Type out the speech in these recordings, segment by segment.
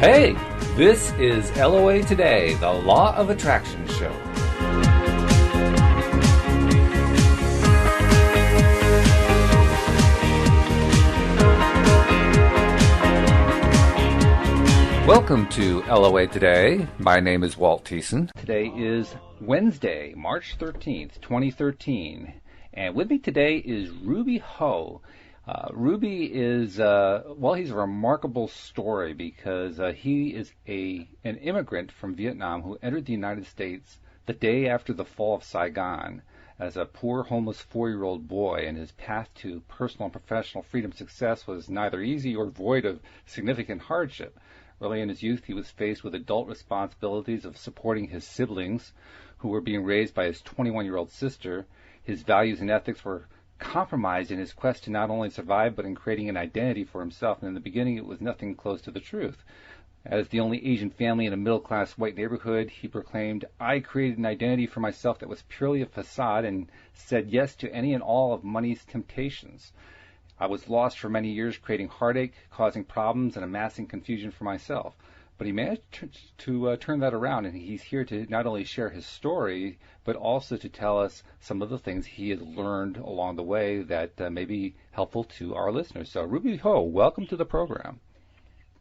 Hey, this is LOA Today, the Law of Attraction show. Welcome to LOA Today. My name is Walt Thiessen. Today is Wednesday, March 13th, 2013. And with me today is Rubi Ho. Rubi is, he's a remarkable story because he is an immigrant from Vietnam who entered the United States the day after the fall of Saigon as a poor, homeless 4-year-old boy, and his path to personal and professional freedom success was neither easy or void of significant hardship. Early in his youth, he was faced with adult responsibilities of supporting his siblings, who were being raised by his 21-year-old sister. His values and ethics were compromised in his quest to not only survive, but in creating an identity for himself. And in the beginning, it was nothing close to the truth. As the only Asian family in a middle-class white neighborhood, he proclaimed, "I created an identity for myself that was purely a facade and said yes to any and all of money's temptations. I was lost for many years, creating heartache, causing problems, and amassing confusion for myself." But he managed to turn that around, and he's here to not only share his story, but also to tell us some of the things he has learned along the way that may be helpful to our listeners. So, Rubi Ho, welcome to the program.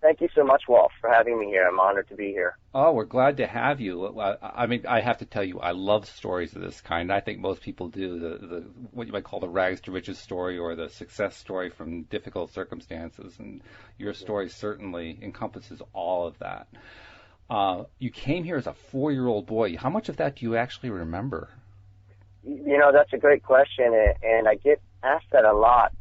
Thank you so much, Walt, for having me here. I'm honored to be here. Oh, we're glad to have you. I mean, I have to tell you, I love stories of this kind. I think most people do. The what you might call the rags to riches story, or the success story from difficult circumstances. And your story certainly encompasses all of that. You came here as a 4-year-old boy. How much of that do you actually remember? You know, that's a great question, and I get asked that a lot.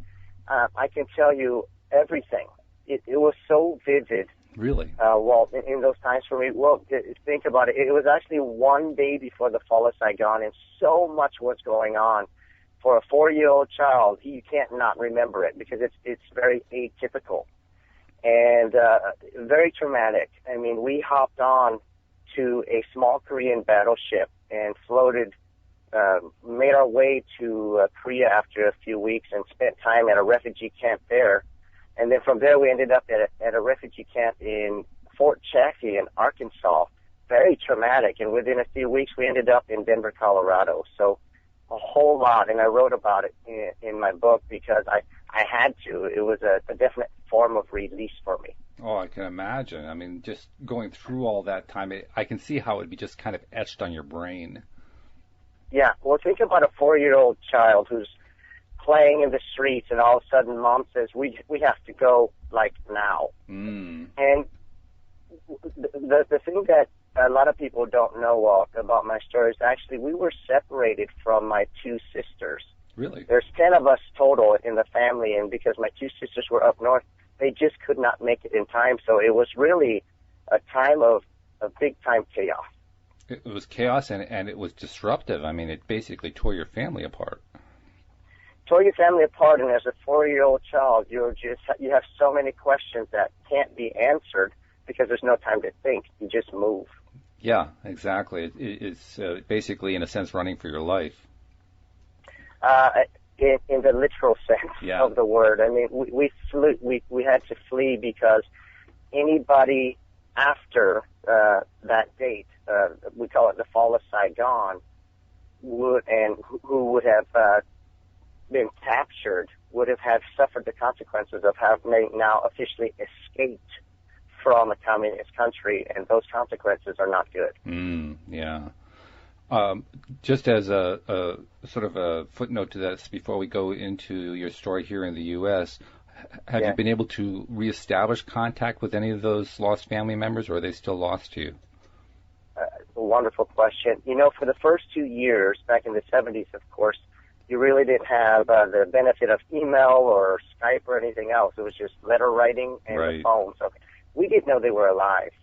I can tell you everything. It was so vivid. Really? Walt, in those times for me. Well, think about it. It was actually one day before the fall of Saigon, and so much was going on. For a 4-year-old child, you can't not remember it because it's very atypical and very traumatic. I mean, we hopped on to a small Korean battleship and floated, made our way to Korea after a few weeks and spent time at a refugee camp there. And then from there, we ended up at a refugee camp in Fort Chaffee in Arkansas. Very traumatic. And within a few weeks, we ended up in Denver, Colorado. So a whole lot. And I wrote about it in my book because I had to. It was a definite form of release for me. Oh, I can imagine. I mean, just going through all that time, I can see how it would be just kind of etched on your brain. Yeah. Well, think about a 4-year-old child who's playing in the streets, and all of a sudden mom says, we have to go, like, now. And the thing that a lot of people don't know about my story is actually we were separated from my 2 sisters. Really? There's 10 of us total in the family, and because my 2 sisters were up north, they just could not make it in time. So it was really a time of big-time chaos. It was chaos, and it was disruptive. I mean, it basically tore your family apart. Tore your family apart, and as a 4-year-old child, you have so many questions that can't be answered because there's no time to think. You just move. Yeah, exactly. It's basically, in a sense, running for your life. In the literal sense of the word. I mean, we flew. We had to flee because anybody after that date, we call it the fall of Saigon, who would have been captured would have suffered the consequences of having now officially escaped from a communist country, and those consequences are not good. Just as a sort of a footnote to this, before we go into your story here in the U.S., have you been able to reestablish contact with any of those lost family members, or are they still lost to you? A wonderful question. You know, for the first 2 years, back in the 70s, of course, you really didn't have the benefit of email or Skype or anything else. It was just letter writing and the phone. So we didn't know they were alive.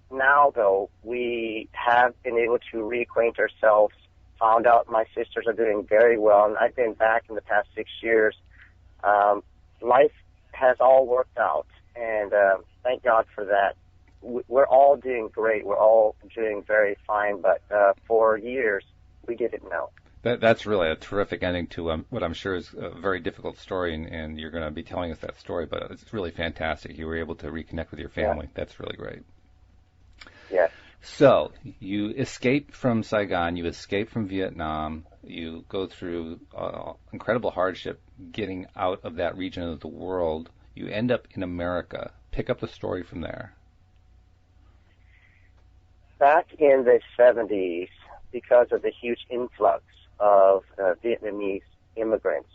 Now, though, we have been able to reacquaint ourselves, found out my sisters are doing very well, and I've been back in the past 6 years. Life has all worked out, and thank God for that. We're all doing great. We're all doing very fine, but for years, we didn't know. That's really a terrific ending to what I'm sure is a very difficult story, and you're going to be telling us that story, but it's really fantastic. You were able to reconnect with your family. Yeah. That's really great. Yes. So you escape from Saigon, you escape from Vietnam, you go through incredible hardship getting out of that region of the world. You end up in America. Pick up the story from there. Back in the 70s, because of the huge influx of Vietnamese immigrants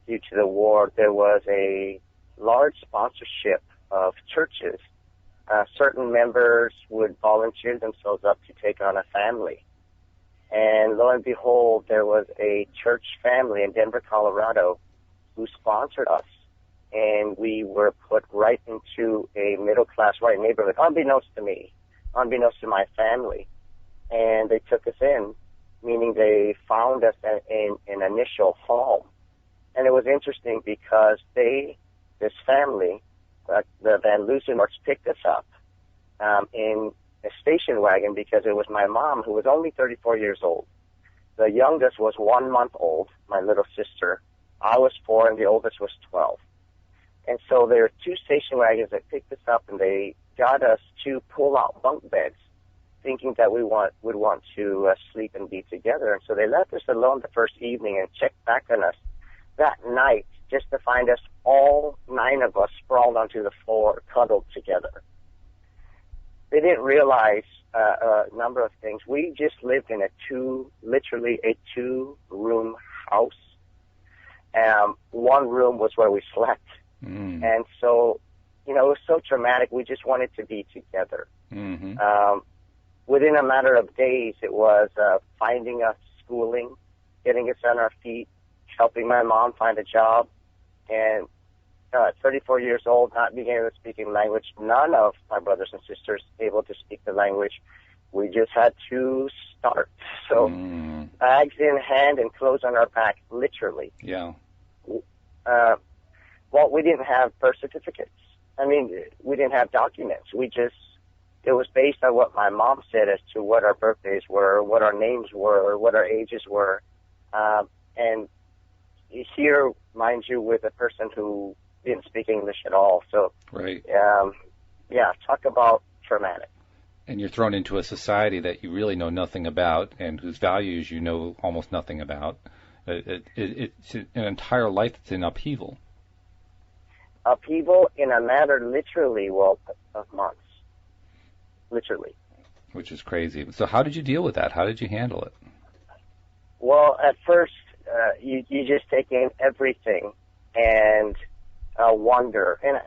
due to the war, there was a large sponsorship of churches. Certain members would volunteer themselves up to take on a family. And lo and behold, there was a church family in Denver, Colorado, who sponsored us. And we were put right into a middle-class white neighborhood, unbeknownst to me, unbeknownst to my family. And they took us in, meaning they found us in an initial home. And it was interesting because this family, the Van Loosenmarks, picked us up in a station wagon because it was my mom, who was only 34 years old. The youngest was 1 month old, my little sister. I was 4, and the oldest was 12. And so there were 2 station wagons that picked us up, and they got us 2 pull-out bunk beds, thinking that we would want to sleep and be together. And so they left us alone the first evening and checked back on us that night just to find us, all 9 of us, sprawled onto the floor, cuddled together. They didn't realize a number of things. We just lived in literally a 2-room house. 1 room was where we slept. Mm. And so, it was so traumatic. We just wanted to be together. Mm-hmm. Within a matter of days, it was finding us schooling, getting us on our feet, helping my mom find a job, and 34 years old, not being able to speak a language. None of my brothers and sisters able to speak the language. We just had to start. So bags in hand and clothes on our back, literally. Yeah. Well, we didn't have birth certificates. I mean, we didn't have documents. It was based on what my mom said as to what our birthdays were, what our names were, what our ages were. And here, mind you, with a person who didn't speak English at all. So, right. Talk about traumatic. And you're thrown into a society that you really know nothing about and whose values you know almost nothing about. It's an entire life that's in upheaval. Upheaval in a matter, literally, of months. Literally. Which is crazy. So how did you deal with that? How did you handle it? Well, at first, you just take in everything and wonder. And,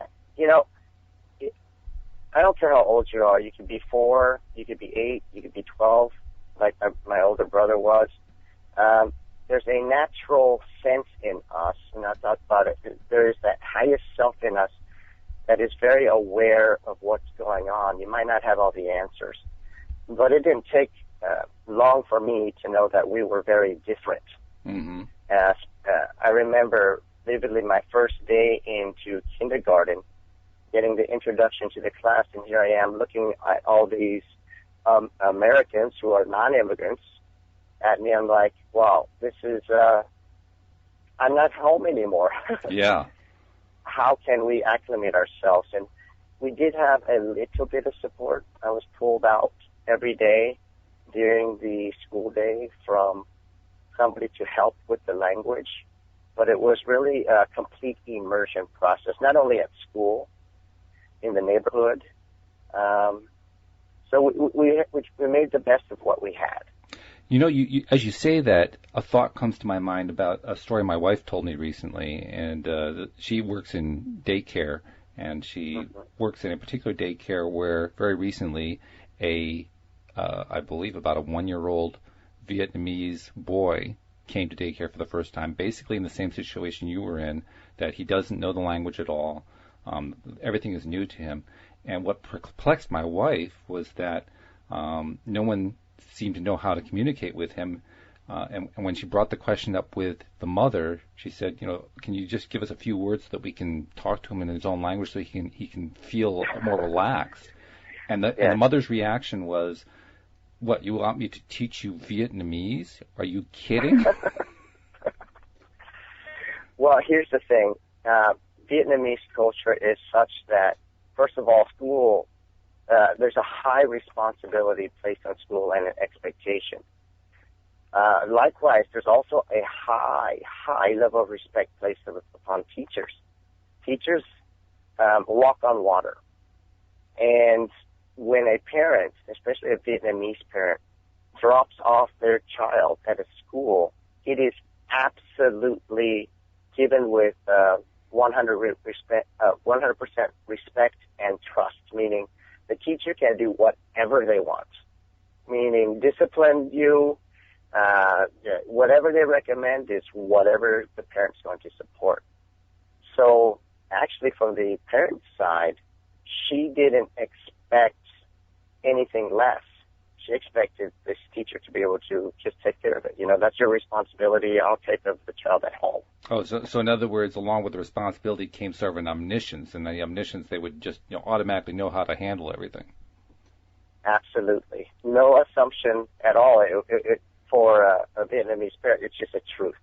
I don't care how old you are. You could be 4, you could be 8, you could be 12, like my older brother was. There's a natural sense in us, and I thought about it. There is that highest self in us that is very aware of what's going on. You might not have all the answers, but it didn't take long for me to know that we were very different. Mm-hmm. I remember vividly my first day into kindergarten, getting the introduction to the class, and here I am looking at all these Americans who are non-immigrants at me. I'm like, wow, this is, I'm not home anymore. Yeah. How can we acclimate ourselves? And we did have a little bit of support. I was pulled out every day during the school day from somebody to help with the language. But it was really a complete immersion process, not only at school, in the neighborhood. So we made the best of what we had. You as you say that, a thought comes to my mind about a story my wife told me recently, and she works in daycare, and she works in a particular daycare where very recently I believe about a 1-year-old Vietnamese boy came to daycare for the first time, basically in the same situation you were in, that he doesn't know the language at all. Everything is new to him. And what perplexed my wife was that no one seemed to know how to communicate with him. And when she brought the question up with the mother, she said, can you just give us a few words so that we can talk to him in his own language so he can feel more relaxed? And the mother's reaction was, What, you want me to teach you Vietnamese? Are you kidding? Well, here's the thing. Vietnamese culture is such that, first of all, school, there's a high responsibility placed on school and an expectation. Likewise, there's also a high level of respect placed upon teachers. Teachers walk on water. And when a parent, especially a Vietnamese parent, drops off their child at a school, it is absolutely given with 100% respect and trust, meaning the teacher can do whatever they want, meaning discipline you, whatever they recommend is whatever the parent's going to support. So actually from the parent's side, she didn't expect anything less. She expected this teacher to be able to just take care of it. You know, that's your responsibility. I'll take care of the child at home. Oh, so in other words, along with the responsibility came sort of an omniscience, and the omniscience, they would just automatically know how to handle everything. Absolutely. No assumption at all for a Vietnamese parent. It's just a truth.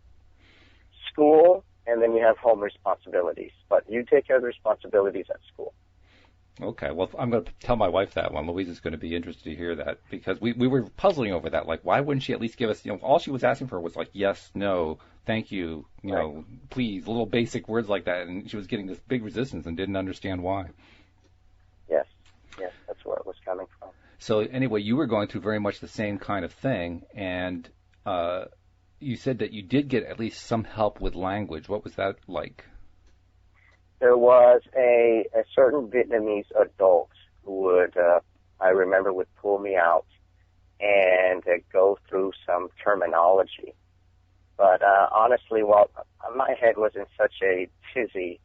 School, and then you have home responsibilities. But you take care of the responsibilities at school. Okay, well, I'm going to tell my wife that one. Louise is going to be interested to hear that, because we were puzzling over that. Like, why wouldn't she at least give us, all she was asking for was like, yes, no, thank you, please, little basic words like that. And she was getting this big resistance and didn't understand why. Yes, that's where it was coming from. So anyway, you were going through very much the same kind of thing, and you said that you did get at least some help with language. What was that like? There was a certain Vietnamese adult who would, I remember, would pull me out and go through some terminology. But honestly, my head was in such a tizzy,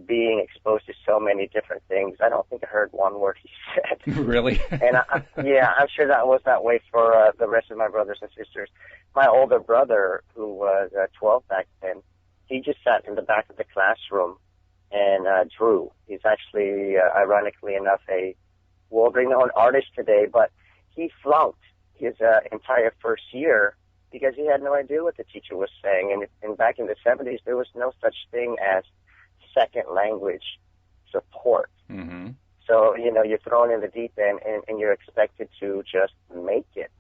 being exposed to so many different things, I don't think I heard one word he said. Really? And I'm sure that was that way for the rest of my brothers and sisters. My older brother, who was 12 back then, he just sat in the back of the classroom and drew. He's actually, ironically enough, a world-renowned artist today, but he flunked his entire first year because he had no idea what the teacher was saying. And back in the 70s, there was no such thing as second language support. Mm-hmm. So, you're thrown in the deep end and you're expected to just make it.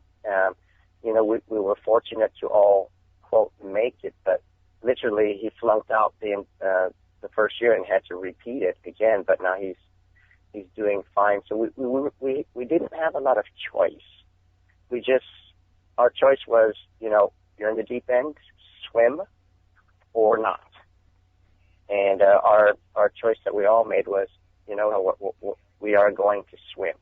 We were fortunate to all, quote, make it, but literally he flunked out the first year and had to repeat it again, but now he's doing fine. So we didn't have a lot of choice. Our choice was, you're in the deep end, swim or not. And our choice that we all made was, we are going to swim.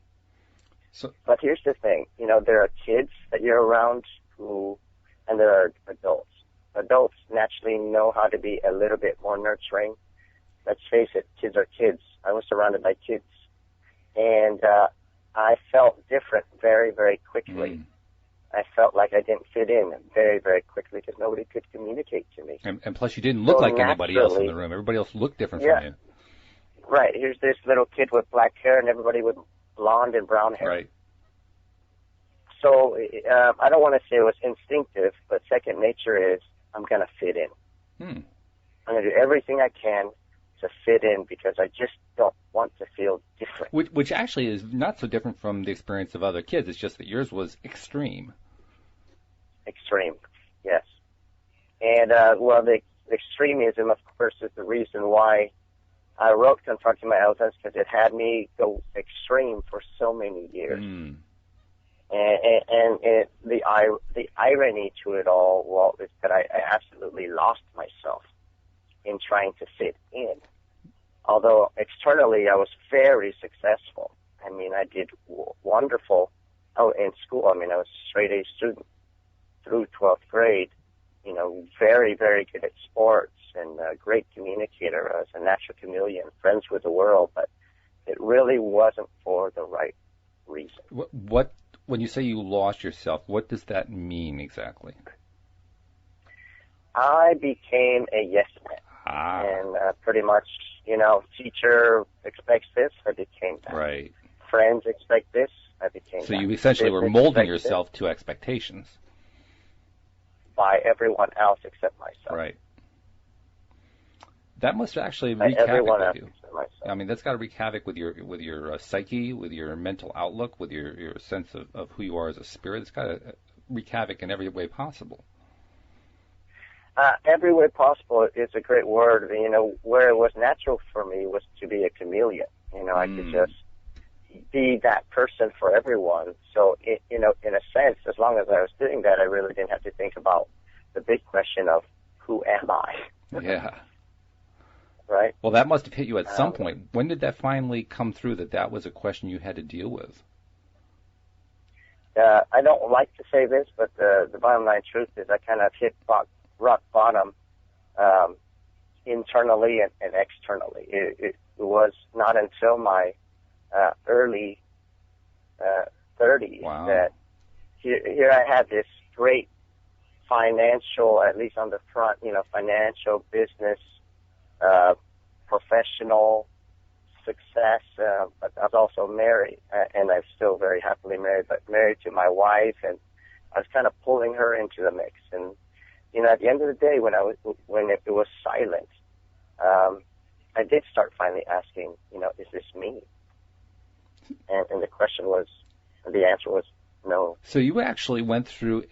But here's the thing, there are kids that you're around and there are adults. Adults naturally know how to be a little bit more nurturing. Let's face it, kids are kids. I was surrounded by kids. And I felt different very, very quickly. I felt like I didn't fit in very, very quickly because nobody could communicate to me. And plus you didn't look like anybody else in the room. Everybody else looked different from you. Right. Here's this little kid with black hair and everybody with blonde and brown hair. Right. So I don't want to say it was instinctive, but second nature is I'm going to fit in. I'm going to do everything I can to fit in because I just don't want to feel different. Which actually is not so different from the experience of other kids. It's just that yours was extreme. Extreme, yes. And, the extremism, of course, is the reason why I wrote Confronting My Elephants, because it had me go extreme for so many years. And the irony to it all, Walt, is that I absolutely lost myself in trying to fit in. Although externally I was very successful. I mean, I did wonderful in school. I mean, I was a straight A student through 12th grade, very, very good at sports and a great communicator. I was a natural chameleon, friends with the world, but it really wasn't for the right reason. What when you say you lost yourself, what does that mean exactly? I became a yes man. And pretty much, teacher expects this, I became that. Right. Friends expect this, I became So that. you essentially were molding yourself to expectations. By everyone else except myself. Right. That must actually By wreak everyone havoc else with you. except myself. I mean, that's got to wreak havoc with your psyche, with your mental outlook, with your sense of who you are as a spirit. It's got to wreak havoc in every way possible. Every way possible is a great word. You know, where it was natural for me was to be a chameleon. You know, I could just be that person for everyone. So, you know, in a sense, as long as I was doing that, I really didn't have to think about the big question of who am I? Yeah. Right? Well, that must have hit you at some point. When did that finally come through that was a question you had to deal with? I don't like to say this, but the bottom line truth is I kind of hit rock bottom internally and externally. It was not until my early 30s that here I had this great financial, at least on the front, you know, financial, business, professional success, but I was also married, and I'm still very happily married, but married to my wife, and I was kind of pulling her into the mix. And, you know, at the end of the day, when it was silent, I did start finally asking, you know, is this me? And the answer was no. So you actually went through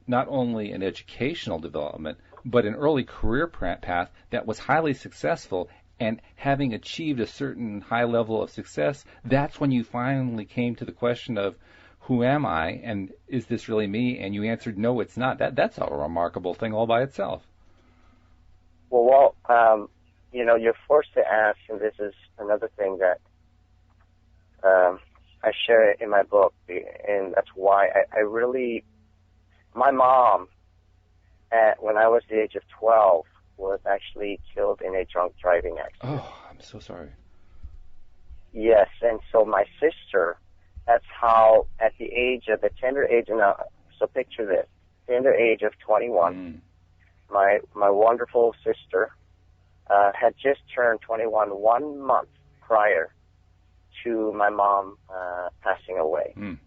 not only an educational development, but an early career path that was highly successful. And having achieved a certain high level of success, that's when you finally came to the question of, who am I, and is this really me? And you answered, no, it's not. That's a remarkable thing all by itself. Well, you know, you're forced to ask, and this is another thing that I share in my book, and that's why I really, my mom, when I was the age of 12, was actually killed in a drunk driving accident. Oh, I'm so sorry. Yes, and so my sister, that's how, at the tender age, so picture this, tender age of 21, my wonderful sister had just turned 21 1 month prior to my mom passing away. And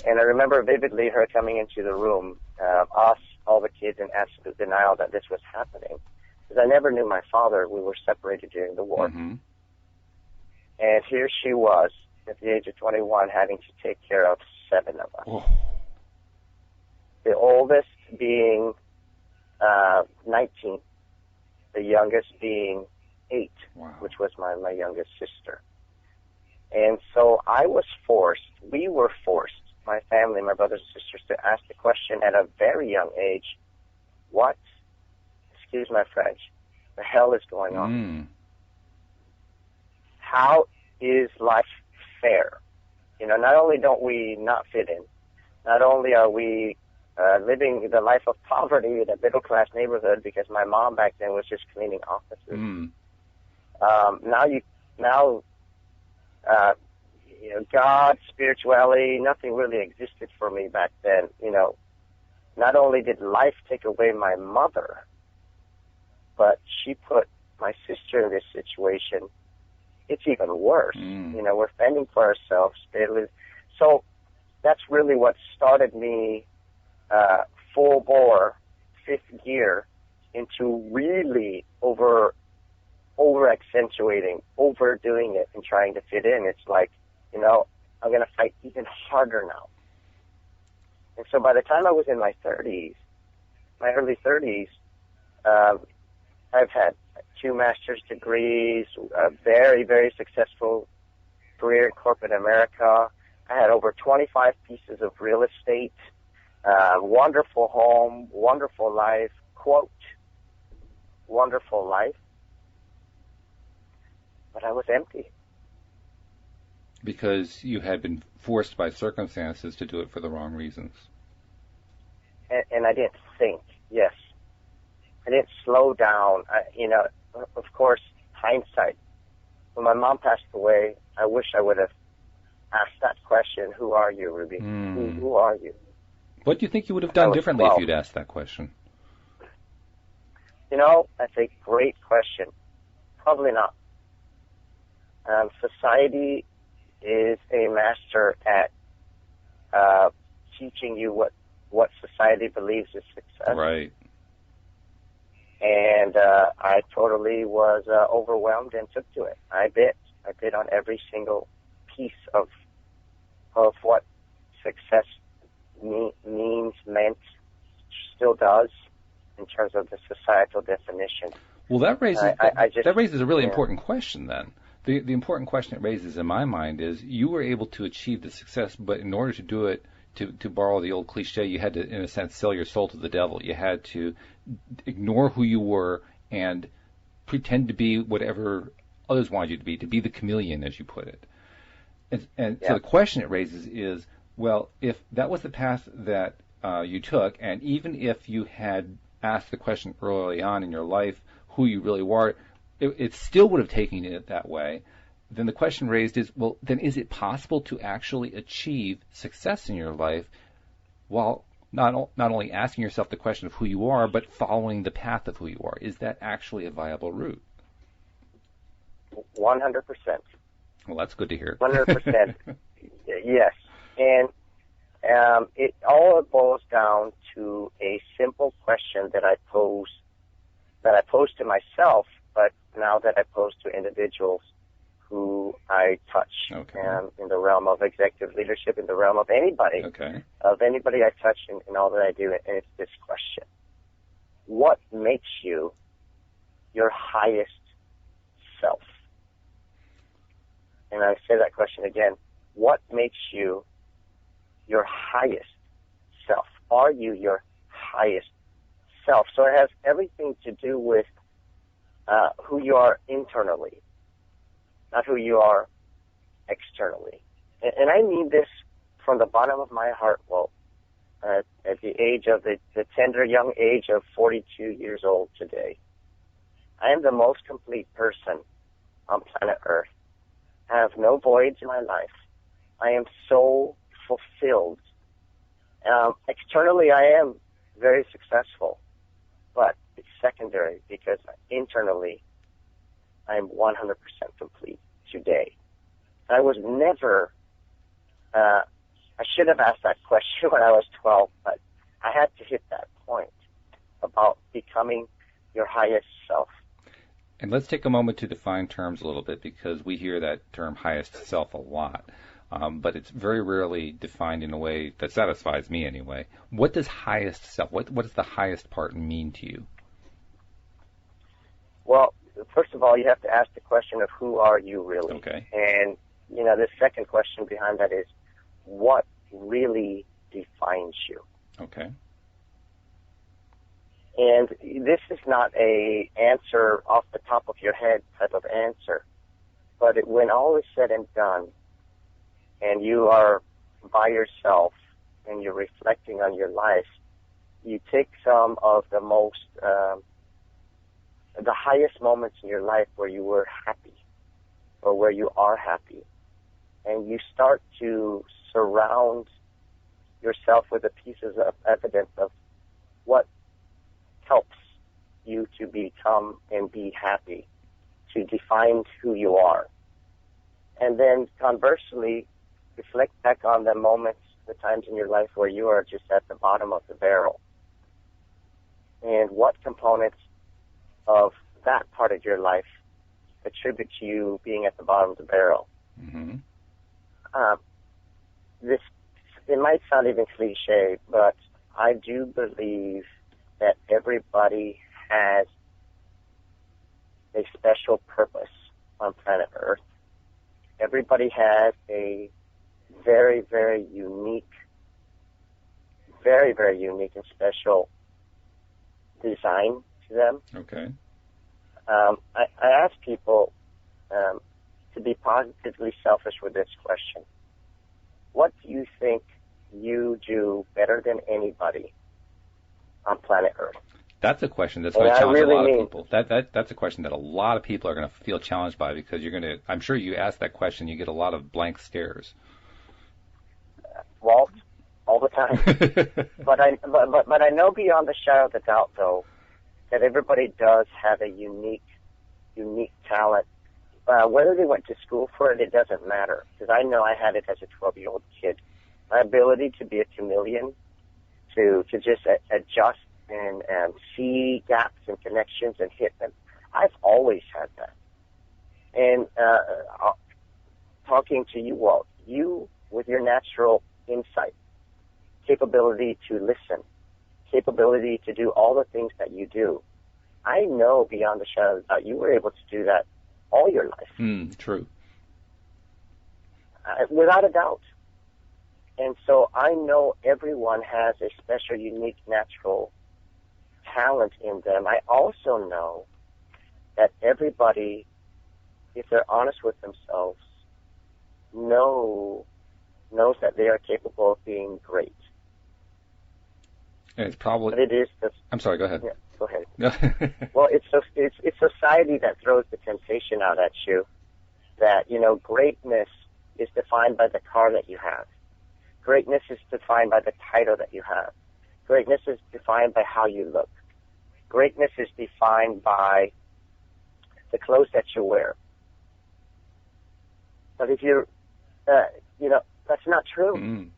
I remember vividly her coming into the room, us, all the kids, in absolute denial that this was happening. Because I never knew my father. We were separated during the war. And here she was, at the age of 21, having to take care of 7 of us. Oh. The oldest being 19, the youngest being 8, which was my youngest sister. And so we were forced, my family, my brothers and sisters, to ask the question at a very young age, what, excuse my French, the hell is going on? How is life fair? You know, not only don't we not fit in, not only are we living the life of poverty in a middle-class neighborhood because my mom back then was just cleaning offices. You know, God, spirituality, nothing really existed for me back then. You know, not only did life take away my mother, but she put my sister in this situation. It's even worse. You know, we're fending for ourselves. So that's really what started me full bore, 5th gear, into really over-accentuating, overdoing it and trying to fit in. It's like, you know, I'm going to fight even harder now. And so by the time I was in my 30s, my early 30s, I've had 2 master's degrees, a very, very successful career in corporate America. I had over 25 pieces of real estate, wonderful home, wonderful life, quote, wonderful life. But I was empty. Because you had been forced by circumstances to do it for the wrong reasons. And I didn't think, yes. I didn't slow down. You know, of course, hindsight. When my mom passed away, I wish I would have asked that question, who are you, Ruby? Who are you? What do you think you would have done differently if you'd asked that question? You know, that's a great question. Probably not. Society is a master at teaching you what society believes is success. Right. And I totally was overwhelmed and took to it. I bit on every single piece of what success meant, still does, in terms of the societal definition. Well, that raises a really important question then. The important question it raises in my mind is you were able to achieve the success, but in order to do it, to borrow the old cliche, you had to, in a sense, sell your soul to the devil. You had to ignore who you were and pretend to be whatever others wanted you to be the chameleon, as you put it. And so the question it raises is, well, if that was the path that you took, and even if you had asked the question early on in your life who you really were, it still would have taken it that way. Then the question raised is, well, then is it possible to actually achieve success in your life while not only asking yourself the question of who you are, but following the path of who you are? Is that actually a viable route? 100%. Well, that's good to hear. 100%. Yes. And it all boils down to a simple question that I pose to myself, but now that I pose to individuals who I touch in the realm of executive leadership, in the realm of anybody, of anybody I touch in all that I do, and it's this question: what makes you your highest self? And I say that question again: what makes you your highest self? Are you your highest self? So it has everything to do with who you are internally, not who you are externally. And I mean this from the bottom of my heart. Well, at the age of the tender young age of 42 years old today, I am the most complete person on planet Earth. I have no voids in my life. I am so fulfilled. Externally, I am very successful, but it's secondary because internally, I'm 100% complete today. I was never, I should have asked that question when I was 12, but I had to hit that point about becoming your highest self. And let's take a moment to define terms a little bit, because we hear that term highest self a lot, but it's very rarely defined in a way that satisfies me anyway. What does highest self, what does the highest part mean to you? Well, first of all, you have to ask the question of who are you really? Okay. And, the second question behind that is, what really defines you? Okay. And this is not a answer off the top of your head type of answer, but when all is said and done, and you are by yourself and you're reflecting on your life, you take some of the most, the highest moments in your life where you were happy or where you are happy, and you start to surround yourself with the pieces of evidence of what helps you to become and be happy, to define who you are. And then conversely, reflect back on the moments, the times in your life where you are just at the bottom of the barrel. And what components of that part of your life attribute to you being at the bottom of the barrel. Mm-hmm. It might sound even cliche, but I do believe that everybody has a special purpose on planet Earth. Everybody has a very, very unique and special design to them. Okay. I ask people to be positively selfish with this question. What do you think you do better than anybody on planet Earth? That's a question that's going to challenge a lot of people. That's a question that a lot of people are going to feel challenged by, because I'm sure you ask that question, you get a lot of blank stares. Walt, all the time. but I know beyond the shadow of the doubt, though, that everybody does have a unique talent whether they went to school for it, it doesn't matter, because I know I had it as a 12-year-old kid. My ability to be a chameleon, to just adjust and see gaps and connections and hit them, I've always had that. And talking to you, Walt, you, with your natural insight, capability to listen, capability to do all the things that you do, I know beyond a shadow of a doubt you were able to do that all your life. True. Without a doubt. And so I know everyone has a special, unique, natural talent in them. I also know that everybody, if they're honest with themselves, knows that they are capable of being great. And it's probably... But it is... I'm sorry, go ahead. Yeah, go ahead. Well, it's society that throws the temptation out at you that, greatness is defined by the car that you have. Greatness is defined by the title that you have. Greatness is defined by how you look. Greatness is defined by the clothes that you wear. But if you're, that's not true.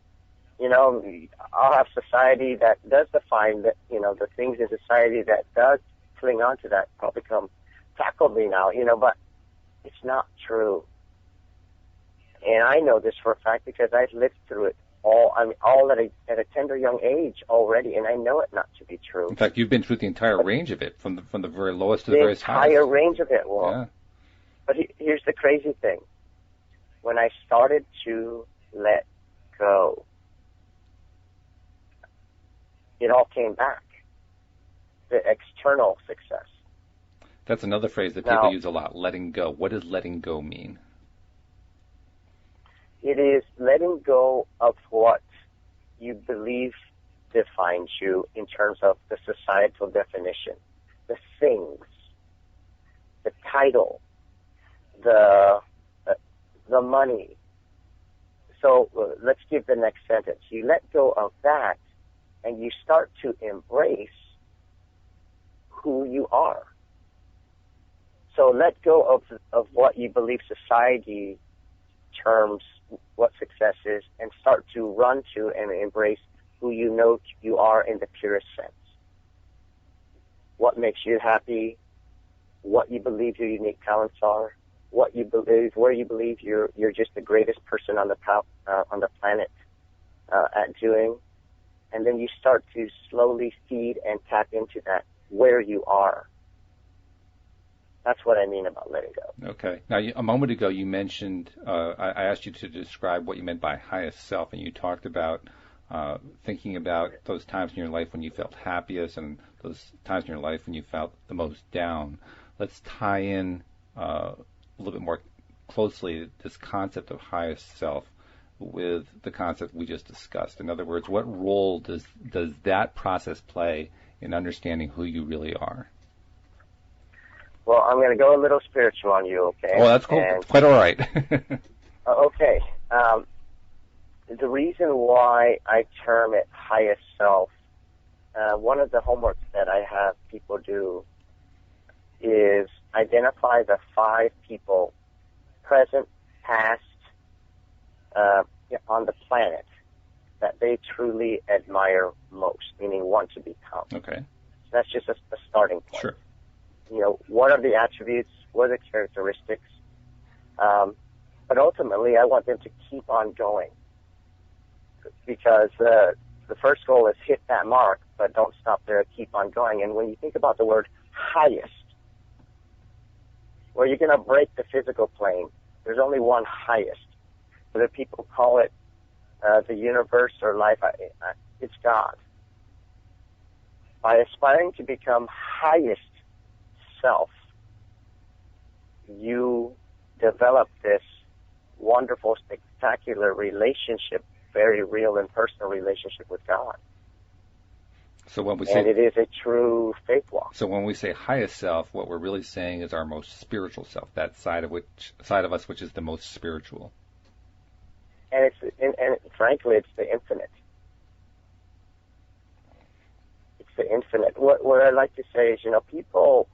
I'll have society that does define that, the things in society that does cling on to that probably tackle me now, but it's not true. And I know this for a fact because I've lived through it all at a tender young age already, and I know it not to be true. In fact, you've been through the entire range of it, from the very lowest to the very highest. The entire range of it, Well. Yeah. But here's the crazy thing. When I started to let go, it all came back. The external success. That's another phrase that people use a lot, letting go. What does letting go mean? It is letting go of what you believe defines you in terms of the societal definition, the things, the title, the money. So let's give the next sentence. You let go of that, and you start to embrace who you are. So let go of what you believe society terms what success is, and start to run to and embrace who you know you are in the purest sense. What makes you happy, what you believe your unique talents are, what you believe, where you believe you're just the greatest person on the planet at doing, and then you start to slowly feed and tap into that where you are. That's what I mean about letting go. Okay. Now, a moment ago, you mentioned, I asked you to describe what you meant by highest self, and you talked about thinking about those times in your life when you felt happiest and those times in your life when you felt the most down. Let's tie in a little bit more closely this concept of highest self with the concept we just discussed. In other words, what role does that process play in understanding who you really are? Well, I'm going to go a little spiritual on you, okay? Oh, that's cool. And, quite all right. Okay. The reason why I term it highest self, one of the homeworks that I have people do is identify the 5 people, present, past, on the planet that they truly admire most, meaning want to become. Okay. So that's just a starting point. Sure. What are the attributes? What are the characteristics? But ultimately, I want them to keep on going, because the first goal is hit that mark, but don't stop there. Keep on going. And when you think about the word highest, where you're going to break the physical plane, there's only one highest. Whether people call it the universe or life, it's God. By aspiring to become highest self, you develop this wonderful, spectacular relationship, very real and personal relationship with God. So when we say, and it is a true faith walk. So when we say highest self, what we're really saying is our most spiritual self, that side of us which is the most spiritual. And frankly, it's the infinite. It's the infinite. What I like to say is, people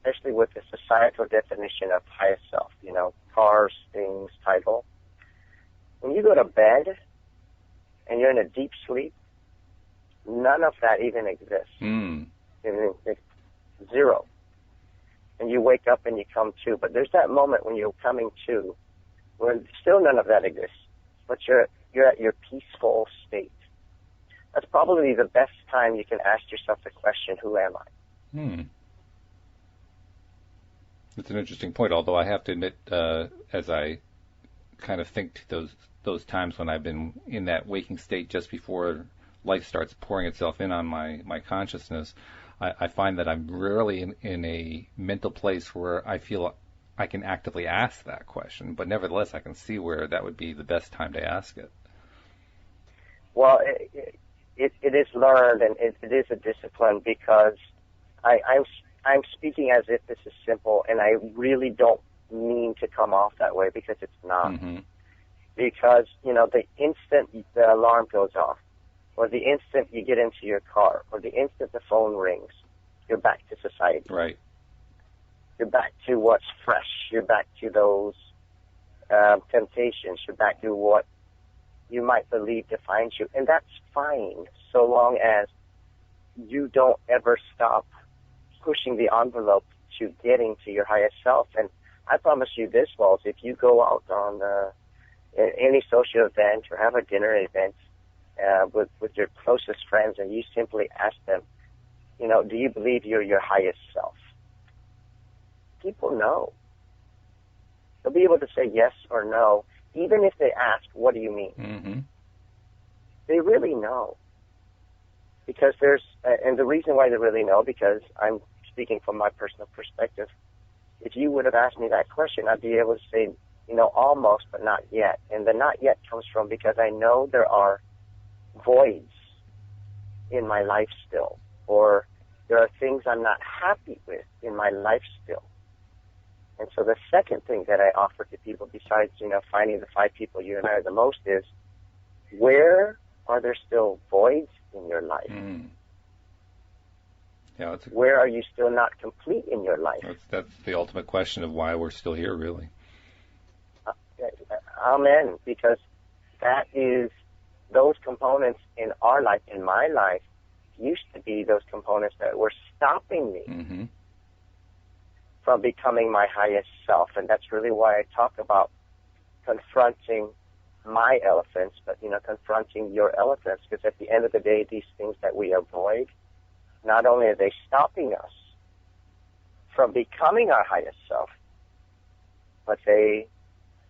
especially with the societal definition of highest self, cars, things, title. When you go to bed and you're in a deep sleep, none of that even exists. It's zero. And you wake up and you come to. But there's that moment when you're coming to where still none of that exists, but you're at your peaceful state. That's probably the best time you can ask yourself the question, who am I? That's an interesting point, although I have to admit, as I kind of think to those times when I've been in that waking state just before life starts pouring itself in on my consciousness, I find that I'm rarely in a mental place where I feel I can actively ask that question, but nevertheless I can see where that would be the best time to ask it. Well, it is learned, and it is a discipline, because I'm speaking as if this is simple, and I really don't mean to come off that way, because it's not. Because, the instant the alarm goes off, or the instant you get into your car, or the instant the phone rings, you're back to society. Right. You're back to what's fresh. You're back to those temptations. You're back to what you might believe defines you. And that's fine, so long as you don't ever stop pushing the envelope to getting to your highest self. And I promise you this, Walt, if you go out on any social event or have a dinner event with your closest friends, and you simply ask them, do you believe you're your highest self? People know. They'll be able to say yes or no, even if they ask, what do you mean? They really know. Because and the reason why they really know, because I'm speaking from my personal perspective, if you would have asked me that question, I'd be able to say, almost, but not yet. And the not yet comes from because I know there are voids in my life still, or there are things I'm not happy with in my life still. And so the second thing that I offer to people, besides, finding the 5 people you admire the most, is where are there still voids in your life? Yeah, where are you still not complete in your life? That's the ultimate question of why we're still here, really. Amen. Because that is those components in our life, in my life, used to be those components that were stopping me from becoming my highest self. And that's really why I talk about confronting my elephants, but, confronting your elephants, because at the end of the day, these things that we avoid, not only are they stopping us from becoming our highest self, but they,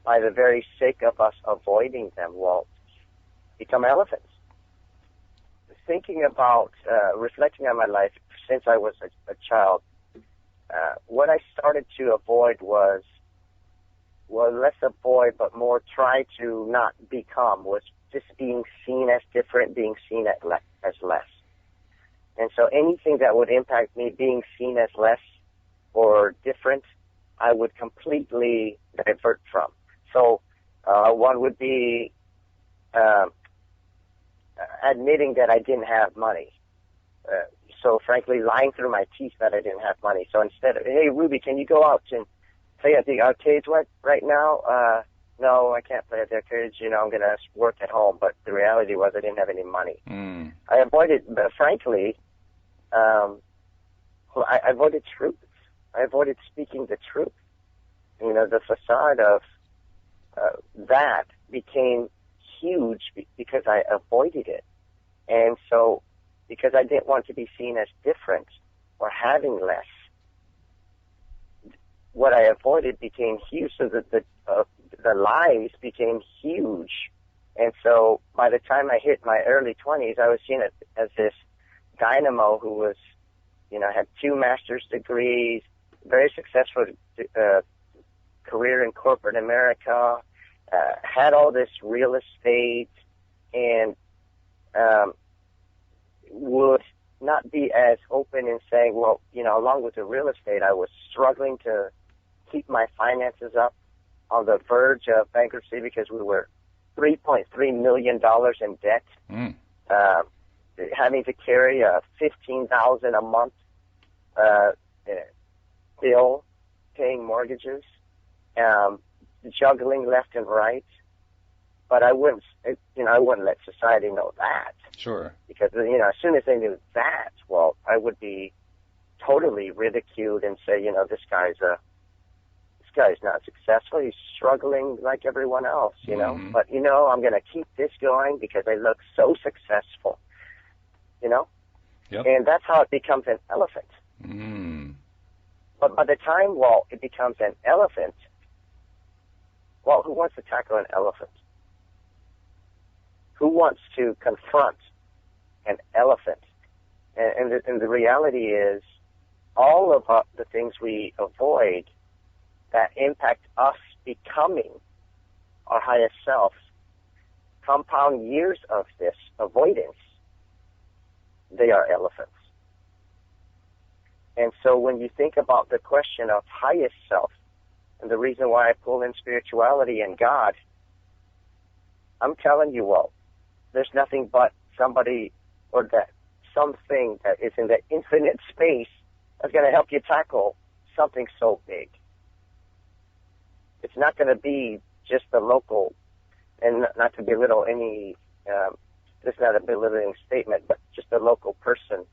by the very sake of us avoiding them, will become elephants. Thinking about, reflecting on my life since I was a child, what I started to avoid was less avoid, but more try to not become, was just being seen as different, being seen as less. And so anything that would impact me being seen as less or different, I would completely divert from. So one would be admitting that I didn't have money. So frankly, lying through my teeth that I didn't have money. So instead of, hey, Ruby, can you go out and play at the arcades right now? No, I can't play at the arcades. I'm going to work at home. But the reality was I didn't have any money. I avoided, but frankly, I avoided truth. I avoided speaking the truth. The facade of that became huge because I avoided it. And so, because I didn't want to be seen as different or having less, what I avoided became huge, so that the lies became huge. And so by the time I hit my early 20s, I was seen as this dynamo who was, had 2 master's degrees, very successful career in corporate America, had all this real estate, and would not be as open in saying, well, along with the real estate, I was struggling to keep my finances up, on the verge of bankruptcy because we were $3.3 million in debt, having to carry $15,000 a month still paying mortgages, juggling left and right. But I wouldn't let society know that. Sure. Because, as soon as they knew that, well, I would be totally ridiculed and say, this guy's not successful. He's struggling like everyone else, Mm-hmm. But, I'm going to keep this going because I look so successful, Yep. And that's how it becomes an elephant. Mm. But by the time, it becomes an elephant, who wants to tackle an elephant? Who wants to confront an elephant? And the reality is, all of the things we avoid that impact us becoming our highest self compound years of this avoidance. They are elephants. And so when you think about the question of highest self, and the reason why I pull in spirituality and God, I'm telling you, there's nothing but somebody or something that is in the infinite space that's going to help you tackle something so big. It's not going to be just the local, and not to belittle any, this is not a belittling statement, but just the local person,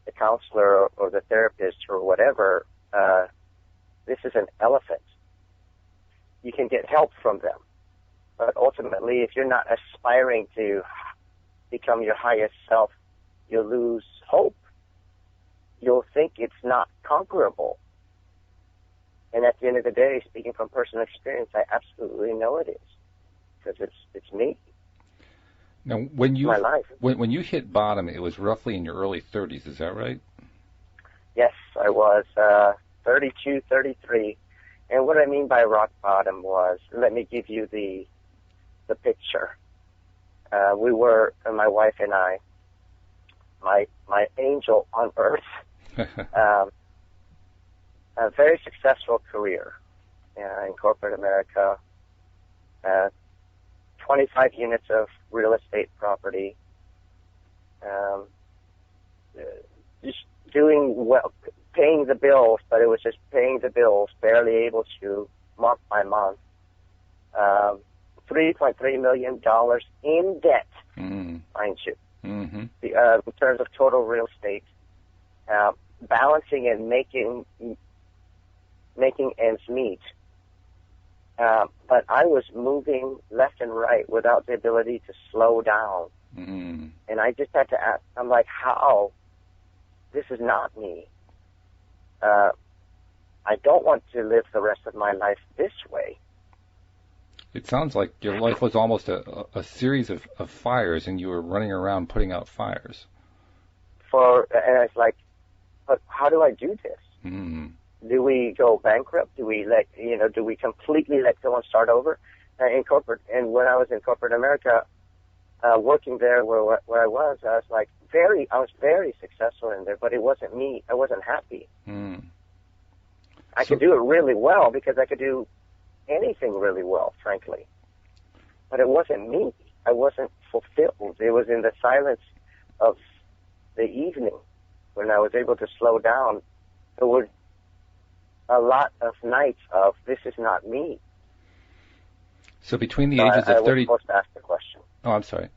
the counselor or the therapist or whatever. This is an elephant. You can get help from them. But ultimately, if you're not aspiring to become your highest self, you'll lose hope. You'll think it's not conquerable. And at the end of the day, speaking from personal experience, I absolutely know it is, because it's me. Now, when you my life. when you hit bottom, it was roughly in your early 30s. Is that right? Yes, I was 32, 33. And what I mean by rock bottom was, let me give you the picture. We were, my wife and I, my angel on earth, a very successful career in corporate America, 25 units of real estate property, just doing well, paying the bills, but it was just paying the bills, barely able to month by month. $3.3 million in debt, mind you, in terms of total real estate, balancing and making ends meet. But I was moving left and right without the ability to slow down. And I just had to ask, I'm like, how? This is not me. I don't want to live the rest of my life this way. It sounds like your life was almost a series of fires, and you were running around putting out fires. And it's like, but how do I do this? Do we go bankrupt? Do we do we completely let go and start over? In corporate, and when I was in corporate America, working there where I was like I was very successful in there, but it wasn't me. I wasn't happy. I could do it really well because I could do anything really well, frankly. But it wasn't me. I wasn't fulfilled. It was in the silence of the evening when I was able to slow down. There were a lot of nights of, this is not me. So between the ages of 30... I was supposed to ask the question. Oh, I'm sorry.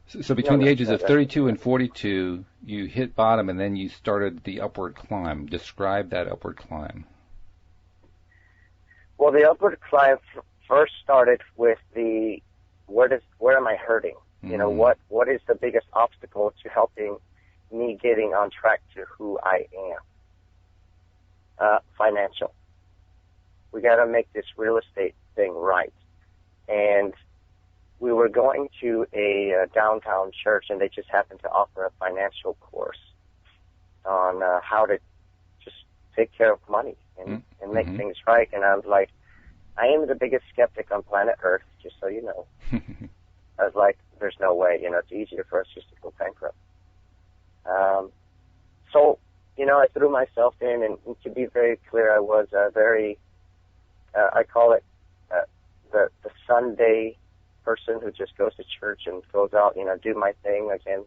So between the ages of 32 and 42, you hit bottom, and then you started the upward climb. Describe that upward climb. Well, the upward climb first started with where am I hurting? What is the biggest obstacle to helping me getting on track to who I am? Financial. We got to make this real estate thing right. And we were going to a downtown church, and they just happened to offer a financial course on how to just take care of money and make things right. And I was like, I am the biggest skeptic on planet Earth, just so you know. I was like, there's no way, it's easier for us just to go bankrupt. So, I threw myself in, and to be very clear, I was very, I call it the Sunday person who just goes to church and goes out, do my thing again,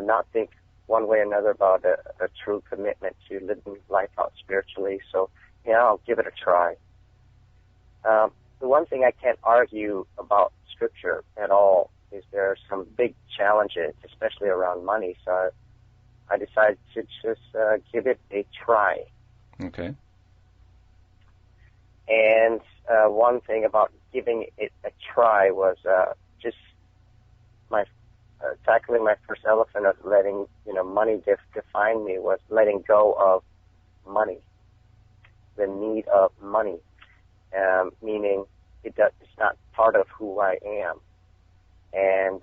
not think one way or another about a true commitment to living life out spiritually. So, I'll give it a try. The one thing I can't argue about Scripture at all is there are some big challenges, especially around money. So I decided to just give it a try. Okay. And one thing about giving it a try was just my tackling my first elephant of letting money define me was letting go of money, the need of money, meaning it's not part of who I am, and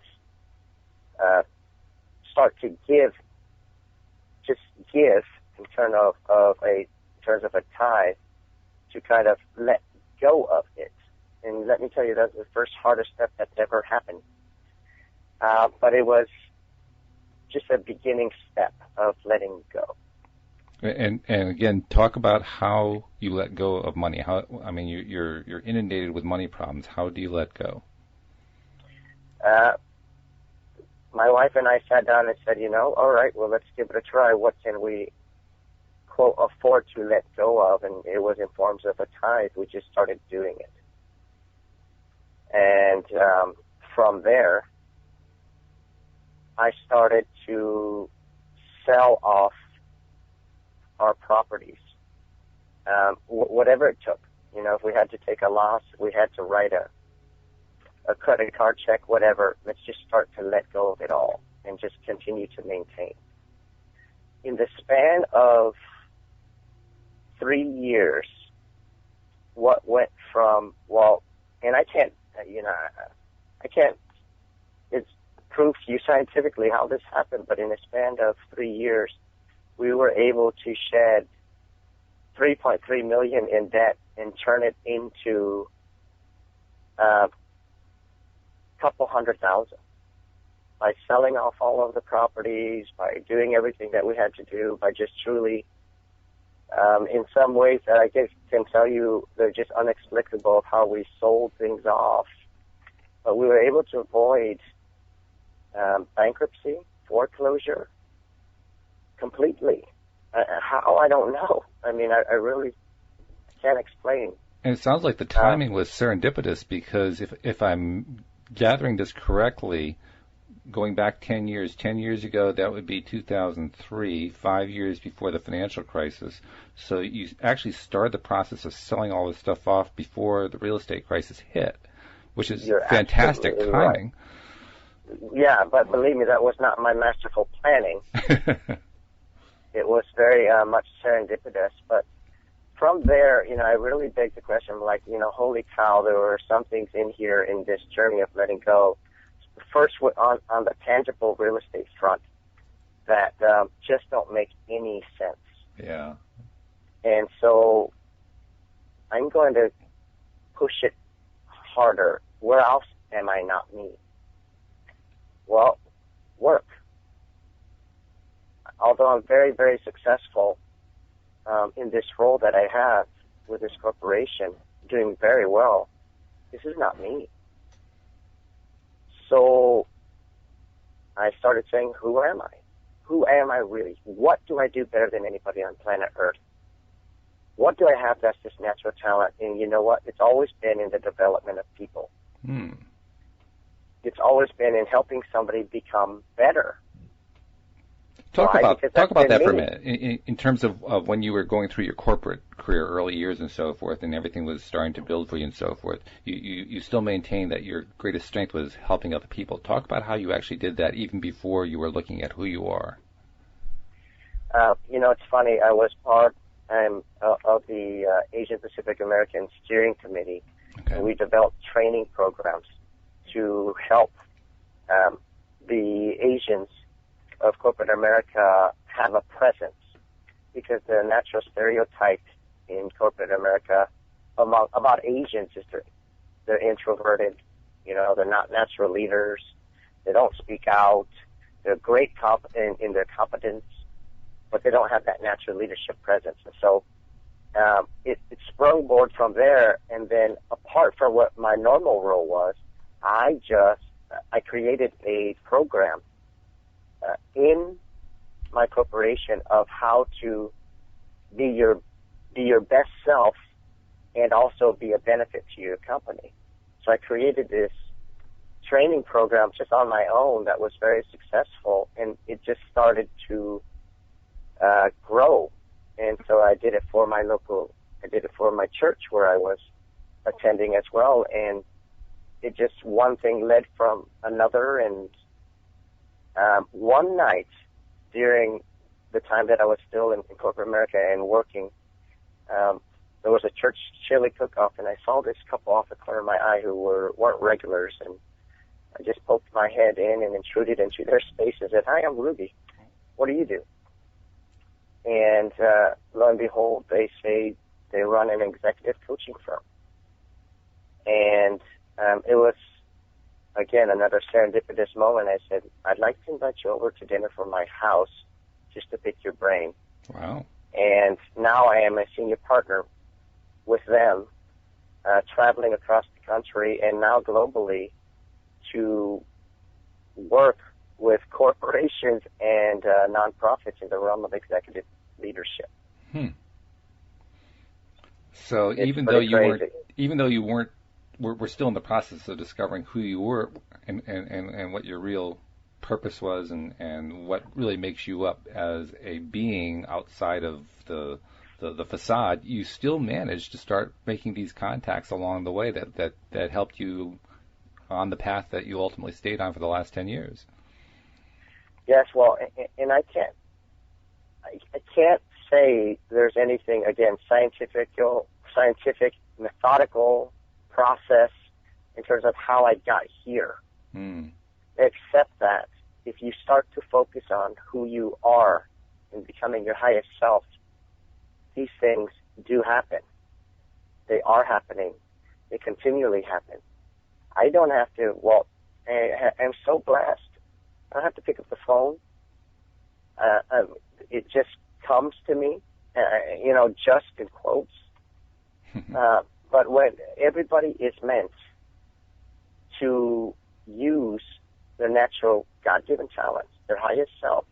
start to give in terms of a tithe, to kind of let go of it. And let me tell you, that's the first hardest step that's ever happened. But it was just a beginning step of letting go. And again, talk about how you let go of money. You're inundated with money problems. How do you let go? My wife and I sat down and said, all right, well, let's give it a try. What can we, quote, afford to let go of? And it was in forms of a tithe. We just started doing it. And from there, I started to sell off our properties, whatever it took. If we had to take a loss, we had to write a credit card check, whatever. Let's just start to let go of it all and just continue to maintain. In the span of 3 years, what went from, and I can't, it's proof to you scientifically how this happened, but in a span of 3 years, we were able to shed $3.3 million in debt and turn it into couple $100,000 by selling off all of the properties, by doing everything that we had to do, by just truly, in some ways that I guess can tell you they're just inexplicable of how we sold things off. But we were able to avoid bankruptcy, foreclosure, completely. How, I don't know. I really can't explain. And it sounds like the timing was serendipitous, because if I'm gathering this correctly, going back 10 years ago, that would be 2003, 5 years before the financial crisis. So you actually started the process of selling all this stuff off before the real estate crisis hit, which is fantastic timing. Right. Yeah, but believe me, that was not my masterful planning. It was very much serendipitous, but from there, I really begged the question, holy cow, there were some things in here in this journey of letting go. First, on the tangible real estate front that just don't make any sense. Yeah. And so I'm going to push it harder. Where else am I not me? Well, work. Although I'm very, very successful in this role that I have with this corporation, doing very well, this is not me. So I started saying, who am I? Who am I really? What do I do better than anybody on planet Earth? What do I have that's this natural talent? And you know what? It's always been in the development of people. It's always been in helping somebody become better. Talk about that for a minute. In terms of when you were going through your corporate career, early years and so forth, and everything was starting to build for you and so forth, you still maintain that your greatest strength was helping other people. Talk about how you actually did that even before you were looking at who you are. It's funny. I was part of the Asian Pacific American Steering Committee, and we developed training programs to help the Asians of corporate America have a presence, because the natural stereotype in corporate America about Asians is they're introverted, they're not natural leaders, they don't speak out, they're great in their competence, but they don't have that natural leadership presence. And so it sprung from there, and then apart from what my normal role was, I created a program in my corporation of how to be your best self and also be a benefit to your company. So I created this training program just on my own that was very successful, and it just started to grow. And so I did it for my church where I was attending as well, and it just one thing led from another. And one night during the time that I was still in corporate America and working, there was a church chili cook-off, and I saw this couple off the corner of my eye who weren't regulars, and I just poked my head in and intruded into their space and said, "Hi, I'm Ruby. What do you do?" And lo and behold, they say they run an executive coaching firm. And it was, again, another serendipitous moment. I said, "I'd like to invite you over to dinner from my house just to pick your brain." Wow. And now I am a senior partner with them, traveling across the country and now globally to work with corporations and nonprofits in the realm of executive leadership. So it's even though you weren't, we're still in the process of discovering who you were and what your real purpose was and what really makes you up as a being outside of the facade. You still managed to start making these contacts along the way that helped you on the path that you ultimately stayed on for the last 10 years. Yes, well, and I can't say there's anything, again, scientific, methodical process in terms of how I got here. Except that if you start to focus on who you are and becoming your highest self, these things do happen. They are happening. They continually happen. I don't have to, I'm so blessed. I don't have to pick up the phone. It just comes to me, just in quotes. But when everybody is meant to use their natural God-given talents, their highest self,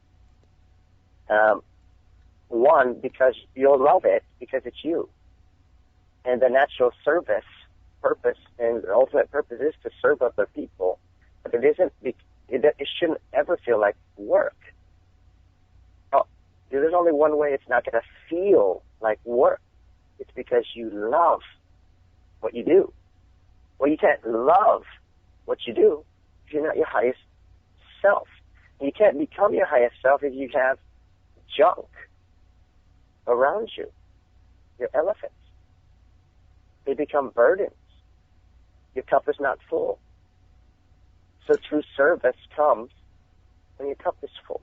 one, because you'll love it, because it's you. And the natural purpose, and the ultimate purpose is to serve other people. But it shouldn't ever feel like work. There's only one way it's not going to feel like work. It's because you love what you do. Well, you can't love what you do if you're not your highest self. You can't become your highest self if you have junk around you, your elephants. They become burdens. Your cup is not full. So true service comes when your cup is full.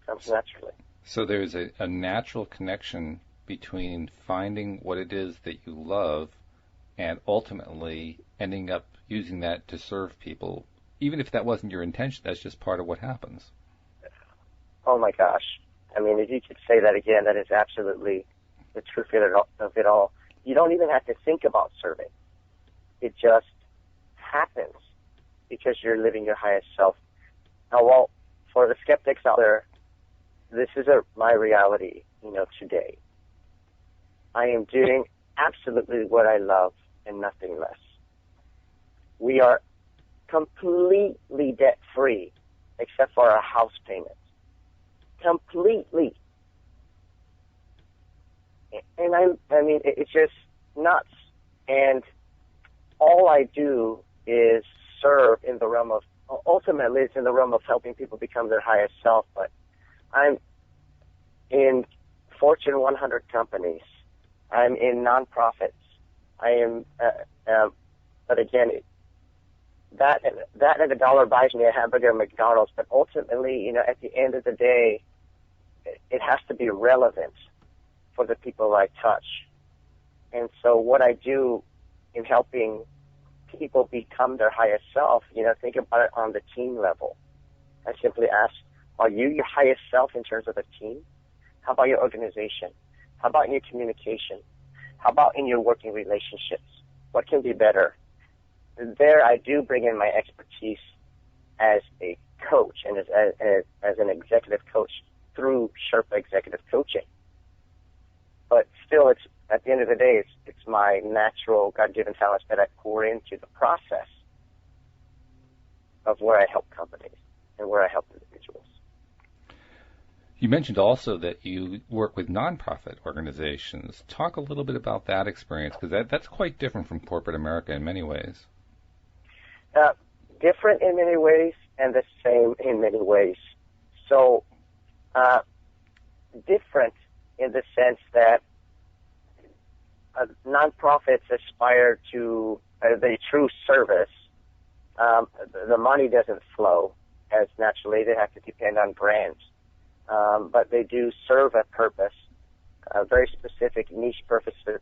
Comes naturally. So there's a natural connection between finding what it is that you love and ultimately ending up using that to serve people. Even if that wasn't your intention, that's just part of what happens. Oh my gosh. I mean, if you could say that again, that is absolutely the truth of it all. You don't even have to think about serving. It just happens because you're living your highest self. Now, for the skeptics out there, this is my reality, today. I am doing absolutely what I love and nothing less. We are completely debt-free except for our house payments. Completely. And I mean, it's just nuts. And all I do is serve in the realm of, ultimately it's in the realm of helping people become their highest self, but I'm in Fortune 100 companies. I'm in nonprofits. I am, but again, that and a dollar buys me a hamburger at McDonald's, but ultimately, at the end of the day, it has to be relevant for the people I touch. And so what I do in helping people become their highest self, think about it on the team level. I simply ask, are you your highest self in terms of a team? How about your organization? How about in your communication? How about in your working relationships? What can be better? There I do bring in my expertise as a coach and as an executive coach through Sherpa Executive Coaching. But still, it's at the end of the day, it's my natural God-given talents that I pour into the process of where I help companies and where I help individuals. You mentioned also that you work with nonprofit organizations. Talk a little bit about that experience, because that's quite different from corporate America in many ways. Different in many ways and the same in many ways. So, different in the sense that nonprofits aspire to the true service. The money doesn't flow as naturally. They have to depend on grants. But they do serve a purpose, very specific niche purposes.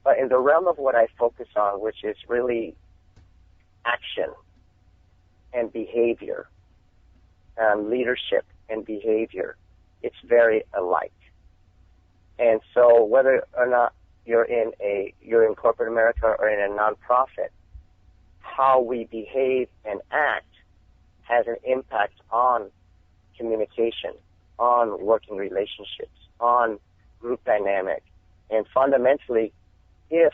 But in the realm of what I focus on, which is really action and behavior, leadership and behavior, it's very alike. And so whether or not you're in corporate America or in a nonprofit, how we behave and act has an impact on communication, on working relationships, on group dynamic. And fundamentally, if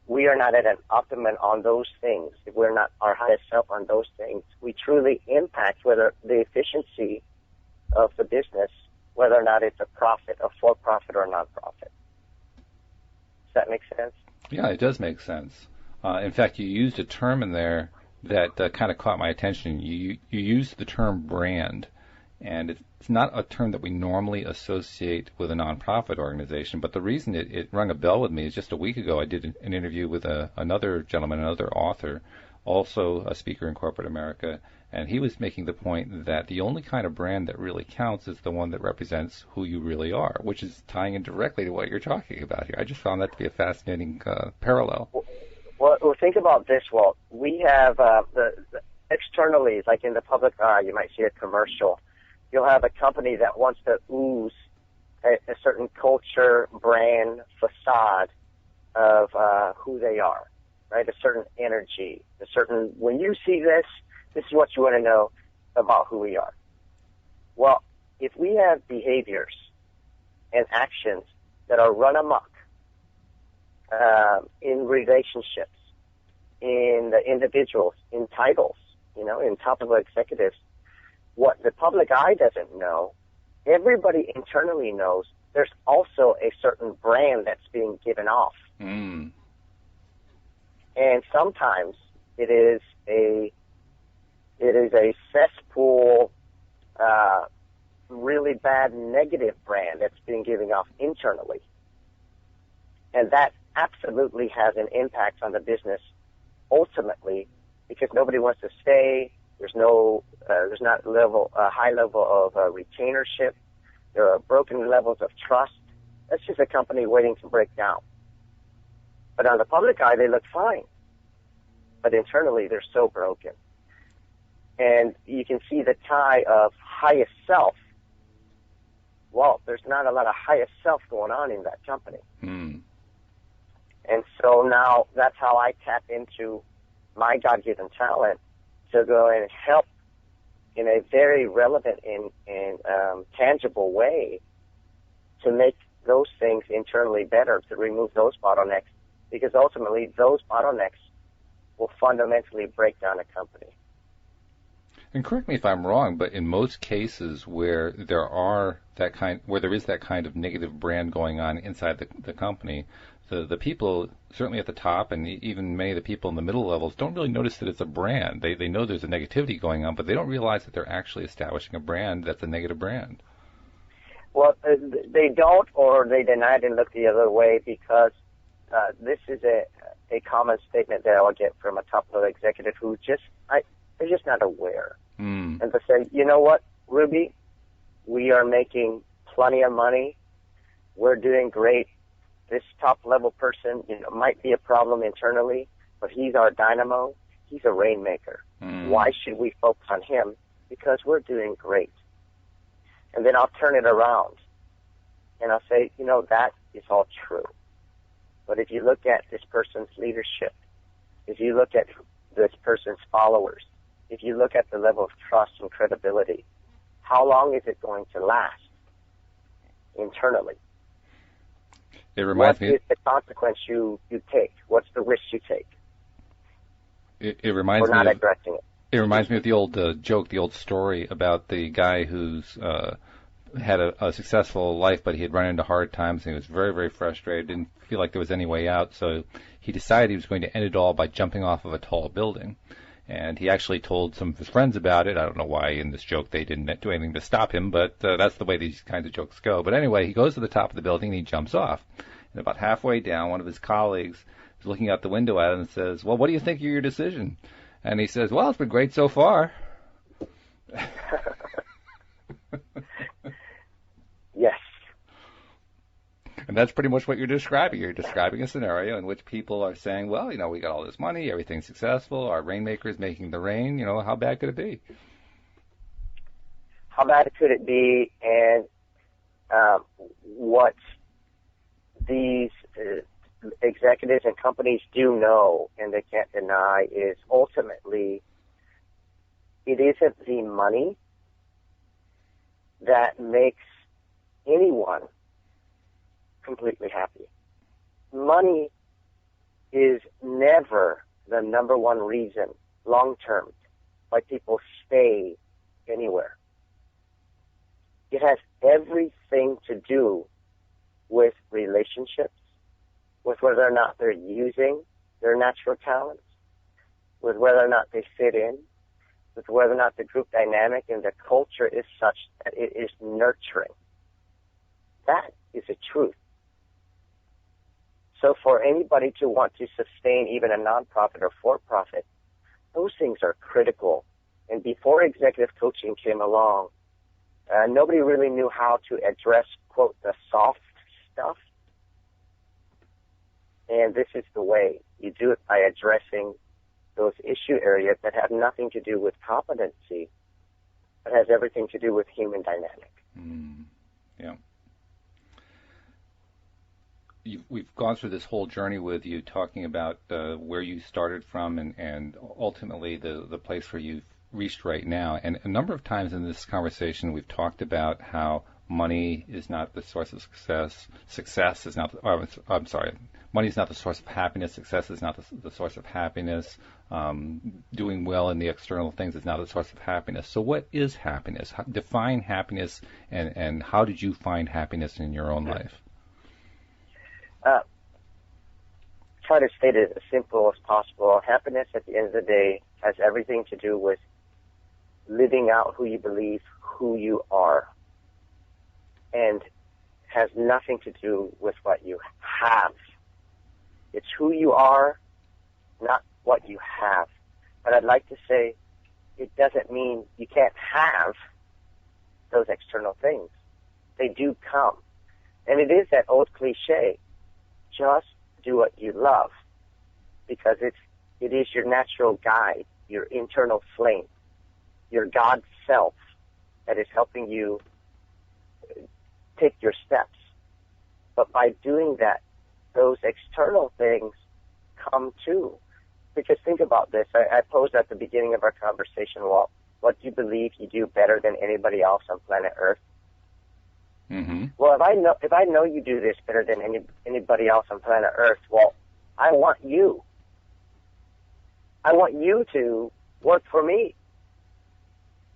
we are not at an optimum on those things, if we're not our highest self on those things, we truly impact whether the efficiency of the business, whether or not it's a profit, a for-profit or non-profit. Does that make sense? Yeah, it does make sense. In fact, you used a term in there that kind of caught my attention. You used the term brand, and it's not a term that we normally associate with a nonprofit organization, but the reason it rung a bell with me is just a week ago I did an interview with another gentleman, another author, also a speaker in corporate America, and he was making the point that the only kind of brand that really counts is the one that represents who you really are, which is tying in directly to what you're talking about here. I just found that to be a fascinating parallel. Well, think about this, Walt. We have the externally, like in the public eye, you might see a commercial. You'll have a company that wants to ooze a certain culture, brand, facade of who they are, right? A certain energy, when you see this is what you want to know about who we are. Well, if we have behaviors and actions that are run amok, in relationships, in the individuals, in titles, in top-level executives, what the public eye doesn't know, everybody internally knows there's also a certain brand that's being given off. Mm. And sometimes it is a cesspool, really bad negative brand that's being given off internally. And that absolutely has an impact on the business ultimately, because nobody wants to stay. There's not a high level of retainership. There are broken levels of trust. That's just a company waiting to break down. But on the public eye, they look fine. But internally, they're so broken. And you can see the tie of highest self. Well, there's not a lot of highest self going on in that company. Mm. And so now that's how I tap into my God-given talent to go and help in a very relevant and tangible way to make those things internally better, to remove those bottlenecks, because ultimately those bottlenecks will fundamentally break down a company. And correct me if I'm wrong, but in most cases where there is that kind of negative brand going on inside the company, the people, certainly at the top, and even many of the people in the middle levels, don't really notice that it's a brand. They know there's a negativity going on, but they don't realize that they're actually establishing a brand that's a negative brand. Well, they don't, or they deny it and look the other way, because this is a common statement that I'll get from a top-level executive who they're just not aware. Mm. And they say, you know what, Ruby, we are making plenty of money. We're doing great. This top-level person, might be a problem internally, but he's our dynamo. He's a rainmaker. Mm. Why should we focus on him? Because we're doing great. And then I'll turn it around, and I'll say, that is all true. But if you look at this person's leadership, if you look at this person's followers, if you look at the level of trust and credibility, how long is it going to last internally? It reminds me. What is the consequence you take? What's the risk you take? It reminds for not me of, addressing it. It reminds me of the old joke, the old story about the guy who's had a successful life, but he had run into hard times, and he was very, very frustrated, didn't feel like there was any way out, so he decided he was going to end it all by jumping off of a tall building. And he actually told some of his friends about it. I don't know why in this joke they didn't do anything to stop him, but that's the way these kinds of jokes go. But anyway, he goes to the top of the building and he jumps off. And about halfway down, one of his colleagues is looking out the window at him and says, "Well, what do you think of your decision?" And he says, "Well, it's been great so far." Yes. And that's pretty much what you're describing. You're describing a scenario in which people are saying, well, we got all this money, everything's successful, our rainmaker is making the rain, how bad could it be? How bad could it be? And what these executives and companies do know, and they can't deny, is ultimately it isn't the money that makes anyone completely happy. Money is never the number one reason, long term, why people stay anywhere. It has everything to do with relationships, with whether or not they're using their natural talents, with whether or not they fit in, with whether or not the group dynamic and the culture is such that it is nurturing. That is a truth. So for anybody to want to sustain even a nonprofit or for-profit, those things are critical. And before executive coaching came along, nobody really knew how to address, quote, the soft stuff. And this is the way. You do it by addressing those issue areas that have nothing to do with competency, but has everything to do with human dynamic. Yeah. We've gone through this whole journey with you, talking about where you started from and ultimately the place where you've reached right now. And a number of times in this conversation, we've talked about how money is not the source of success. Success is not. Money is not the source of happiness. Success is not the source of happiness. Doing well in the external things is not the source of happiness. So what is happiness? Define happiness, and how did you find happiness in your own life? Try to state it as simple as possible. Happiness, at the end of the day, has everything to do with living out who you believe, who you are, and has nothing to do with what you have. It's who you are, not what you have. But I'd like to say it doesn't mean you can't have those external things. They do come. And it is that old cliche, just do what you love, because it is your natural guide, your internal flame, your God self that is helping you take your steps. But by doing that, those external things come too. Because think about this. I posed at the beginning of our conversation, Walt, what do you believe you do better than anybody else on planet Earth? Mm-hmm. Well, if I know you do this better than anybody else on planet Earth, well, I want you. I want you to work for me,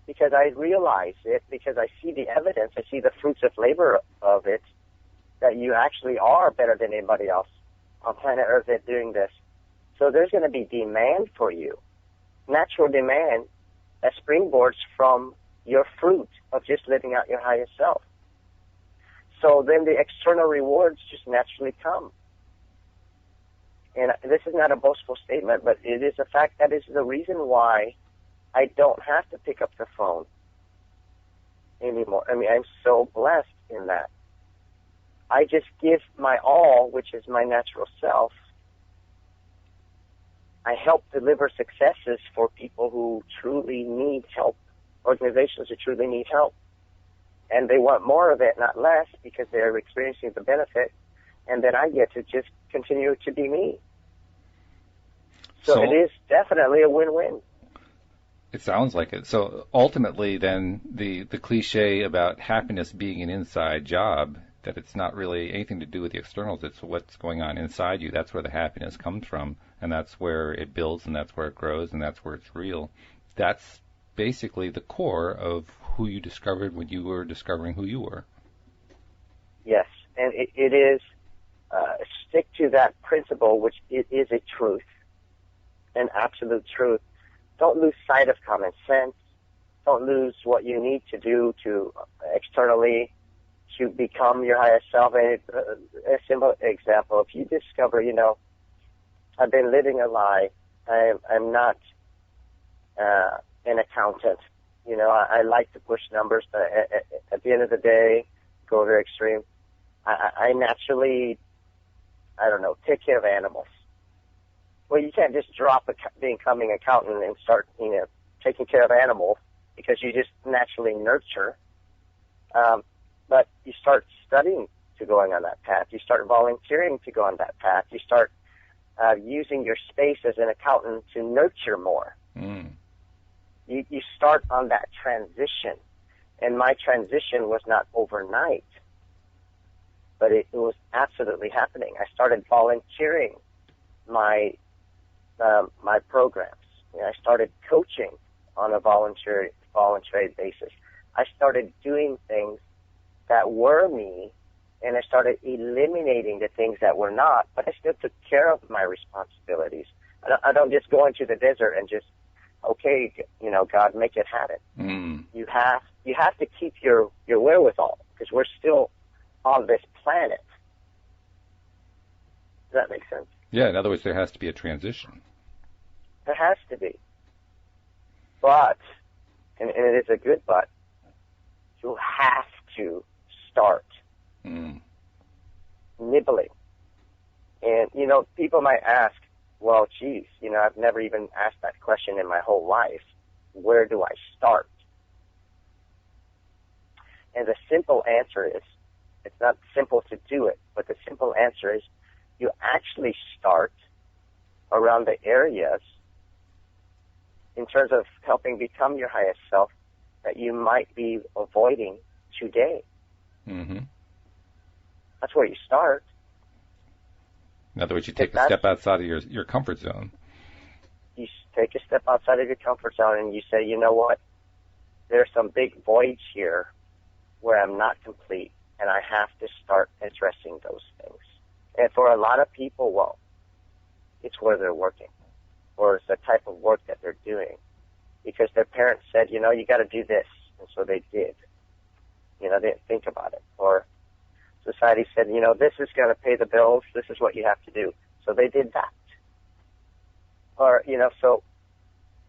because I realize it, because I see the evidence, I see the fruits of labor of it, that you actually are better than anybody else on planet Earth at doing this. So there's going to be demand for you, natural demand that springboards from your fruit of just living out your highest self. So then the external rewards just naturally come. And this is not a boastful statement, but it is a fact. That is the reason why I don't have to pick up the phone anymore. I mean, I'm so blessed in that. I just give my all, which is my natural self. I help deliver successes for people who truly need help, organizations who truly need help. And they want more of it, not less, because they're experiencing the benefit, and then I get to just continue to be me. So it is definitely a win-win. It sounds like it. So ultimately, then, the cliche about happiness being an inside job, that it's not really anything to do with the externals, it's what's going on inside you. That's where the happiness comes from, and that's where it builds, and that's where it grows, and that's where it's real. That's basically the core of who you discovered when you were discovering who you were. Yes, and it is, stick to that principle, which it is a truth, an absolute truth. Don't lose sight of common sense. Don't lose what you need to do to externally to become your highest self. And a simple example, if you discover, I've been living a lie. I'm not an accountant. I like to push numbers, but at the end of the day, go very extreme. I naturally, take care of animals. Well, you can't just drop becoming an accountant and start, taking care of animals because you just naturally nurture. But you start studying to going on that path. You start volunteering to go on that path. You start using your space as an accountant to nurture more. Mm. You start on that transition. And my transition was not overnight, but it was absolutely happening. I started volunteering my programs. I started coaching on a voluntary basis. I started doing things that were me, and I started eliminating the things that were not, but I still took care of my responsibilities. I don't just go into the desert and just, okay, God, make it happen. Mm. You have to keep your wherewithal, because we're still on this planet. Does that make sense? Yeah, in other words, there has to be a transition. There has to be. But, and it is a good but, you have to start nibbling. And, people might ask, well, geez, I've never even asked that question in my whole life. Where do I start? And the simple answer is, it's not simple to do it, but the simple answer is you actually start around the areas in terms of helping become your highest self that you might be avoiding today. Mm-hmm. That's where you start. In other words, you take a step outside of your comfort zone. You take a step outside of your comfort zone and you say, you know what? There's some big voids here where I'm not complete, and I have to start addressing those things. And for a lot of people, well, it's where they're working, or it's the type of work that they're doing, because their parents said, you got to do this, and so they did. They didn't think about it. Or society said, this is going to pay the bills, this is what you have to do, so they did that. Or, so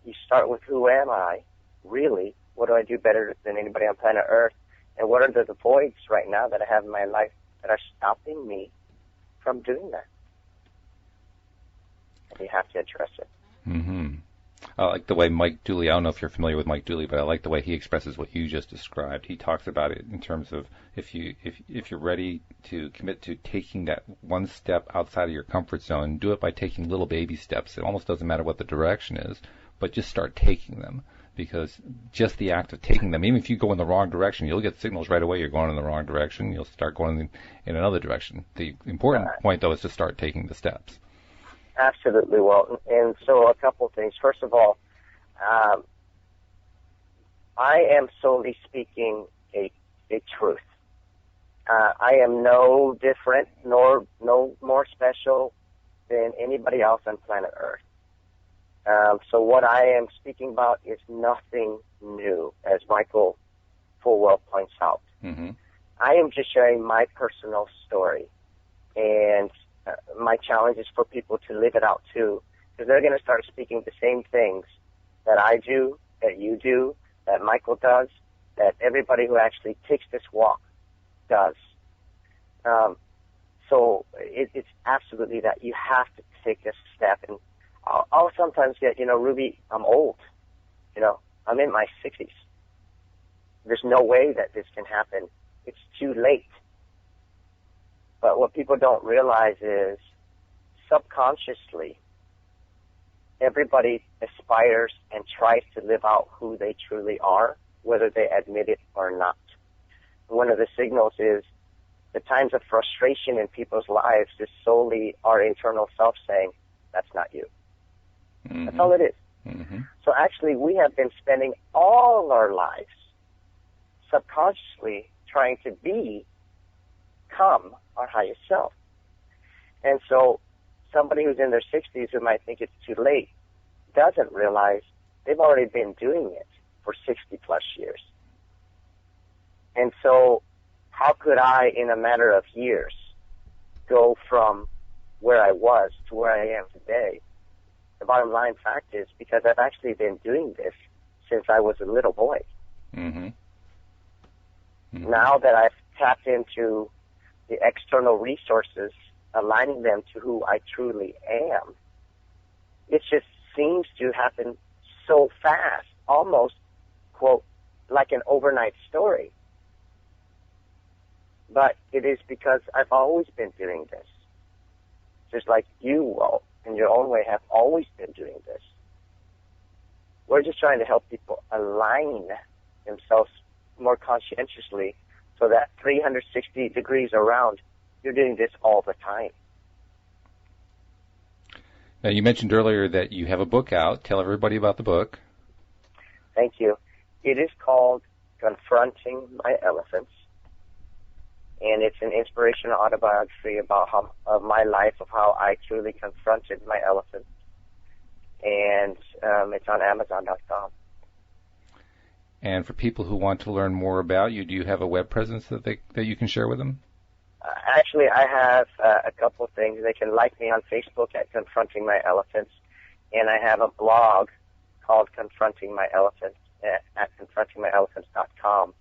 you start with, who am I, really? What do I do better than anybody on planet Earth? And what are the voids right now that I have in my life that are stopping me from doing that? And you have to address it. Mm-hmm. I like the way Mike Dooley, I don't know if you're familiar with Mike Dooley, but I like the way he expresses what you just described. He talks about it in terms of if you're ready to commit to taking that one step outside of your comfort zone, do it by taking little baby steps. It almost doesn't matter what the direction is, but just start taking them. Because just the act of taking them, even if you go in the wrong direction, you'll get signals right away you're going in the wrong direction. You'll start going in another direction. The important point, though, is to start taking the steps. Absolutely. Well, and so a couple of things. First of all, I am solely speaking a truth. I am no different nor no more special than anybody else on planet Earth. So what I am speaking about is nothing new, as Michael full well points out. Mm-hmm. I am just sharing my personal story, and my challenge is for people to live it out too, because they're going to start speaking the same things that I do, that you do, that Michael does, that everybody who actually takes this walk does. So it's absolutely that you have to take this step. And I'll sometimes get, Ruby, I'm old. I'm in my 60s. There's no way that this can happen. It's too late. But what people don't realize is subconsciously, everybody aspires and tries to live out who they truly are, whether they admit it or not. One of the signals is the times of frustration in people's lives is solely our internal self saying, that's not you. Mm-hmm. That's all it is. Mm-hmm. So actually, we have been spending all our lives subconsciously trying to become our highest self. And so somebody who's in their 60s who might think it's too late doesn't realize they've already been doing it for 60 plus years. And so how could I, in a matter of years, go from where I was to where I am today? The bottom line fact is because I've actually been doing this since I was a little boy. Mm-hmm. Mm-hmm. Now that I've tapped into the external resources, aligning them to who I truly am, it just seems to happen so fast, almost, quote, like an overnight story. But it is because I've always been doing this. Just like you, Walt, in your own way, have always been doing this. We're just trying to help people align themselves more conscientiously so that 360 degrees around, you're doing this all the time. Now, you mentioned earlier that you have a book out. Tell everybody about the book. Thank you. It is called Confronting My Elephants, and it's an inspirational autobiography about of my life, of how I truly confronted my elephants. And it's on Amazon.com. And for people who want to learn more about you, do you have a web presence that you can share with them? Actually, I have a couple of things. They can like me on Facebook at Confronting My Elephants, and I have a blog called Confronting My Elephants at confrontingmyelephants.com.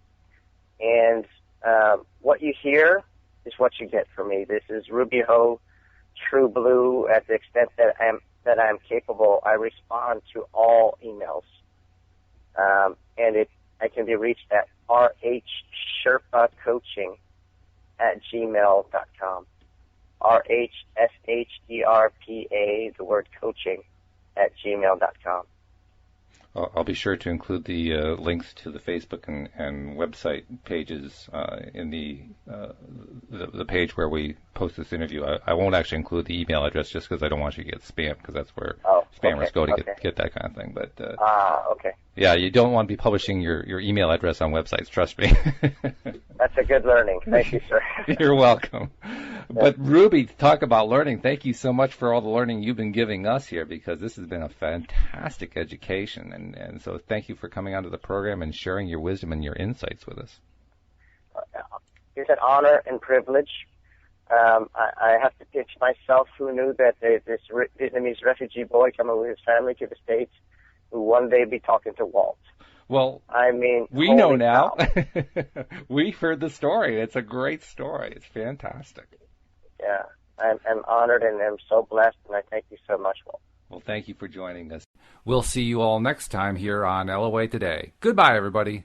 And what you hear is what you get from me. This is Rubi Ho, true blue. At the extent that I'm capable, I respond to all emails. And I can be reached at rhsherpacoaching@gmail.com. rhsherpa, the word coaching, @gmail.com. I'll be sure to include the links to the Facebook and website pages in the page where we post this interview. I won't actually include the email address just because I don't want you to get spammed, because that's where spammers go to get that kind of thing. But okay. Yeah, you don't want to be publishing your email address on websites. Trust me. That's a good learning. Thank you, sir. You're welcome. But Ruby, talk about learning. Thank you so much for all the learning you've been giving us here, because this has been a fantastic education. And so thank you for coming onto the program and sharing your wisdom and your insights with us. It's an honor and privilege. I have to pitch myself. Who knew that this Vietnamese refugee boy coming with his family to the States will one day be talking to Walt? Well, I mean, we know now. We've heard the story. It's a great story. It's fantastic. Yeah, I'm honored and I'm so blessed, and I thank you so much, Walt. Well, thank you for joining us. We'll see you all next time here on LOA Today. Goodbye, everybody.